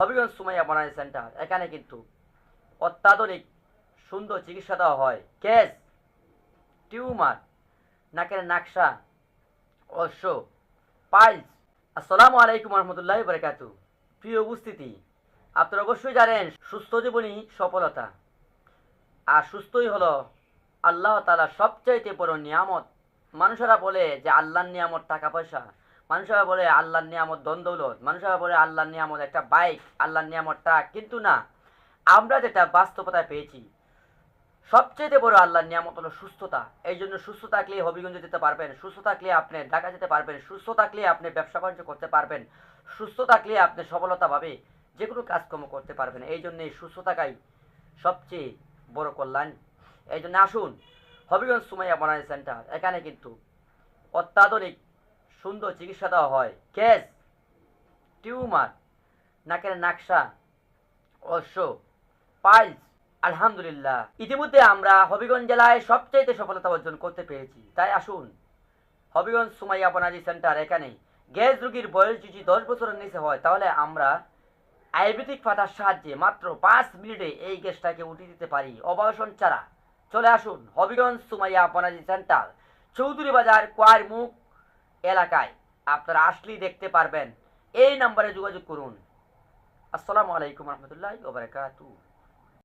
Habiganj Sumaiya Banani centre, এখানে কিন্তু অত্যাধুনিক সুন্দর চিকিৎসা দেওয়া হয়। গ্যাস, টিউমার, নাকের নাকশা, অশ্ব, পাইলস। আসসালামু আলাইকুম রহমতুল্লাহি বারাকাতু। প্রিয় উপস্থিতি, আপনারা অবশ্যই জানেন সুস্থ জীবনই সফলতা, আর সুস্থই হলো আল্লাহ তাআলা সবচাইতে বড় নিয়ামত। মানুষেরা বলে যে আল্লাহর নিয়ামত টাকা পয়সা, মানুষেরা বলে আল্লাহর নিয়ামত ধন দৌলত, মানুষেরা বলে আল্লাহর নিয়ামত একটা বাইক, আল্লাহর নিয়ামত ট্রাক, কিন্তু না, আমরা যেটা বাস্তবতায় পেয়েছি সবচেয়ে বড় আল্লাহর নিয়ামত হলো সুস্থতা। এই জন্য সুস্থ থাকলে হবিগঞ্জে যেতে পারবেন, সুস্থ থাকলে আপনি ঢাকা যেতে পারবেন, সুস্থ থাকলে আপনি ব্যবসা বাণিজ্য করতে পারবেন, সুস্থ থাকলে আপনি সফলতাভাবে যে কোনো কাজকর্ম করতে পারবেন। এই জন্য এই সুস্থ থাকাই সবচেয়ে বড় কল্যাণ। এই জন্য আসুন হবিগঞ্জ সুমাইয়া বনানী সেন্টার, এখানে কিন্তু অত্যাধুনিক সুন্দর চিকিৎসা দেওয়া হয়। গ্যাস, টিউমার, নাকের নাকশা, অশ্ব, পাইলস। আলহামদুলিল্লাহ, ইতিমধ্যে আমরা হবিগঞ্জ জেলায় সবচেয়ে সফলতা অর্জন করতে পেরেছি। তাই আসুন হবিগঞ্জ সুমাইয়া বনানী সেন্টার, এখানে গ্যাস রোগীর বয়স যদি 10 বছরের নিচে হয় তাহলে আমরা আয়ুর্বেদিক পাতার সাহায্যে মাত্র 5 মিনিটে এই গ্যাসটাকে উঠিয়ে দিতে পারি অপারেশন ছাড়া। চলে আসুন হবিগঞ্জ সুমাইয়া বনানী সেন্টার, চৌধুরী বাজার কোয়ার মুখ এলাকায়। আপনারা আসলেই দেখতে পারবেন। এই নাম্বারে যোগাযোগ করুন। আসসালামু আলাইকুম রহমতুল্লাহি ওয়া বারাকাতুহু।